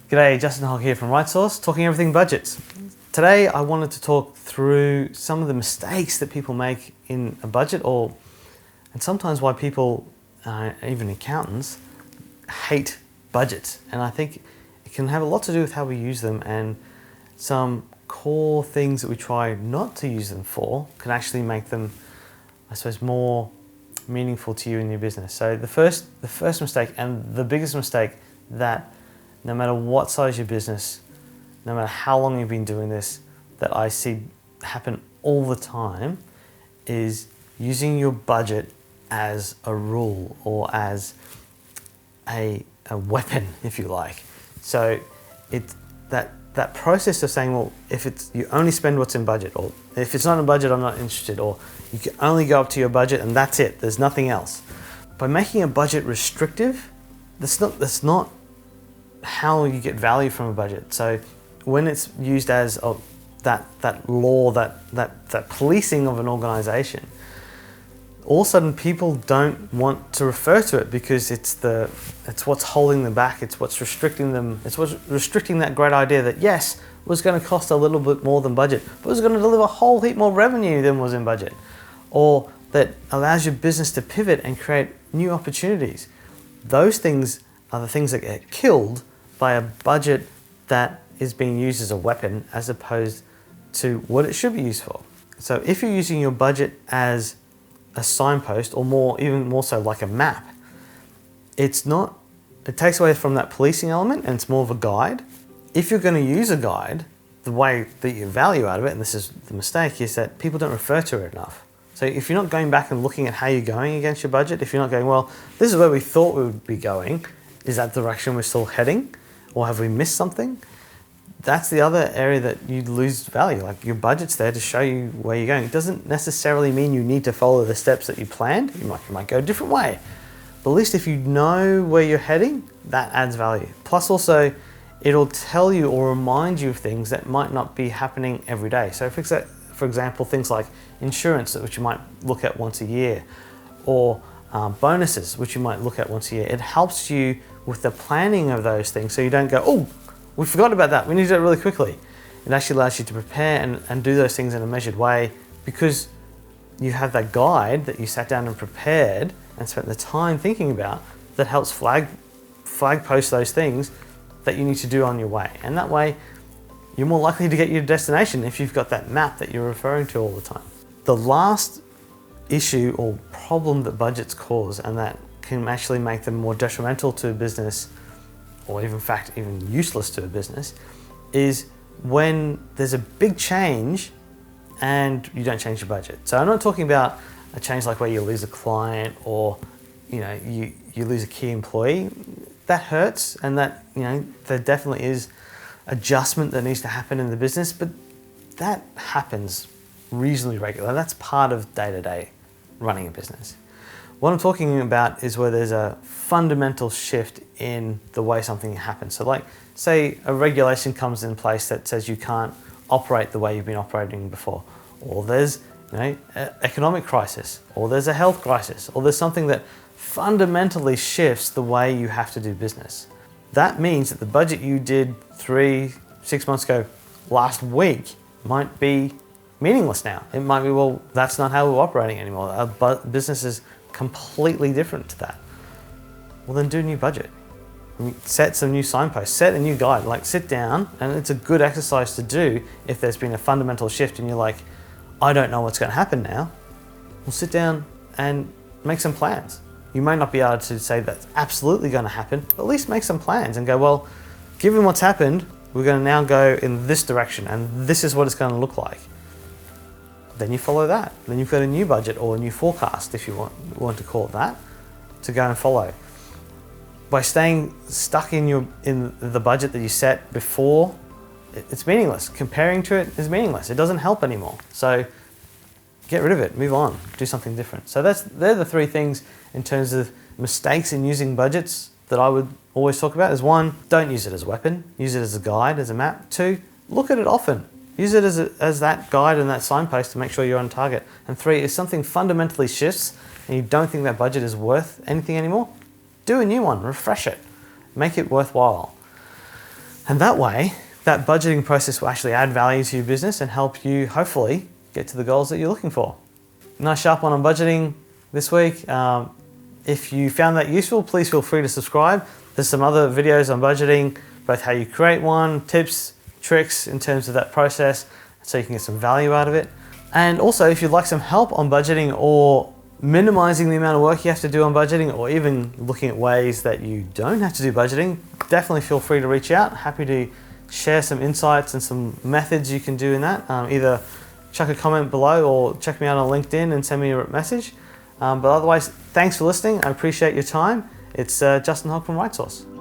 G'day, Justin Hogg here from RightSource, talking everything budgets. Today I wanted to talk through some of the mistakes that people make in a budget, and sometimes why people, even accountants, hate budgets. And I think it can have a lot to do with how we use them, and some core things that we try not to use them for can actually make them, I suppose, more meaningful to you in your business. So the first mistake, and the biggest mistake, that no matter what size your business, no matter how long you've been doing this, that I see happen all the time, is using your budget as a rule or as a weapon, if you like. So it's that process of saying, well, if you only spend what's in budget, or if it's not in budget, I'm not interested, or you can only go up to your budget and that's it, there's nothing else. By making a budget restrictive, that's not how you get value from a budget. So when it's used as that law, that policing of an organization, all of a sudden people don't want to refer to it because it's what's holding them back, it's what's restricting them, it's what's restricting that great idea that yes, was going to cost a little bit more than budget, but was going to deliver a whole heap more revenue than was in budget, or that allows your business to pivot and create new opportunities. Those things are the things that get killed by a budget that is being used as a weapon as opposed to what it should be used for. So if you're using your budget as a signpost, or even more so like a map, it takes away from that policing element and it's more of a guide. If you're going to use a guide, the way that you value out of it, and this is the mistake, is that people don't refer to it enough. So if you're not going back and looking at how you're going against your budget, if you're not going, well, this is where we thought we would be going, is that the direction we're still heading? Or have we missed something? That's the other area that you lose value. Like, your budget's there to show you where you're going. It doesn't necessarily mean you need to follow the steps that you planned. You might go a different way. But at least if you know where you're heading, that adds value. Plus also, it'll tell you or remind you of things that might not be happening every day. So for example, things like insurance, which you might look at once a year, or bonuses, which you might look at once a year. It helps you with the planning of those things, so you don't go, oh, we forgot about that, we need to do it really quickly. It actually allows you to prepare and do those things in a measured way, because you have that guide that you sat down and prepared and spent the time thinking about, that helps flag post those things that you need to do on your way. And that way, you're more likely to get your destination if you've got that map that you're referring to all the time. The last issue or problem that budgets cause, and that can actually make them more detrimental to a business, or even useless to a business, is when there's a big change and you don't change your budget. So I'm not talking about a change like where you lose a client, or you lose a key employee. That hurts, and that there definitely is adjustment that needs to happen in the business, but that happens reasonably regularly. That's part of day-to-day running a business. What I'm talking about is where there's a fundamental shift in the way something happens. So like, say a regulation comes in place that says you can't operate the way you've been operating before, or there's an economic crisis, or there's a health crisis, or there's something that fundamentally shifts the way you have to do business. That means that the budget you did 3-6 months ago last week might be meaningless now. It might be, well, that's not how we're operating anymore. Our business is completely different to that. Well, then do a new budget. Set some new signposts, set a new guide, like sit down, and it's a good exercise to do if there's been a fundamental shift and you're like, I don't know what's going to happen now. Well, sit down and make some plans. You may not be able to say that's absolutely going to happen, but at least make some plans and go, well, given what's happened, we're going to now go in this direction, and this is what it's going to look like. Then you follow that. Then you've got a new budget, or a new forecast, if you want to call it that, to go and follow. By staying stuck in the budget that you set before, it's meaningless. Comparing to it is meaningless. It doesn't help anymore. So get rid of it, move on, do something different. So they're the three things in terms of mistakes in using budgets that I would always talk about. Is 1, don't use it as a weapon, use it as a guide, as a map. 2, look at it often. Use it as that guide and that signpost to make sure you're on target. And 3, if something fundamentally shifts and you don't think that budget is worth anything anymore, do a new one, refresh it, make it worthwhile. And that way, that budgeting process will actually add value to your business and help you hopefully get to the goals that you're looking for. Nice sharp one on budgeting this week. If you found that useful, please feel free to subscribe. There's some other videos on budgeting, both how you create one, tips, tricks in terms of that process, so you can get some value out of it. And also, if you'd like some help on budgeting or minimizing the amount of work you have to do on budgeting, or even looking at ways that you don't have to do budgeting, definitely feel free to reach out. Happy to share some insights and some methods you can do in that. Either chuck a comment below or check me out on LinkedIn and send me a message. But otherwise, thanks for listening. I appreciate your time. It's Justin Hogg from RightSource.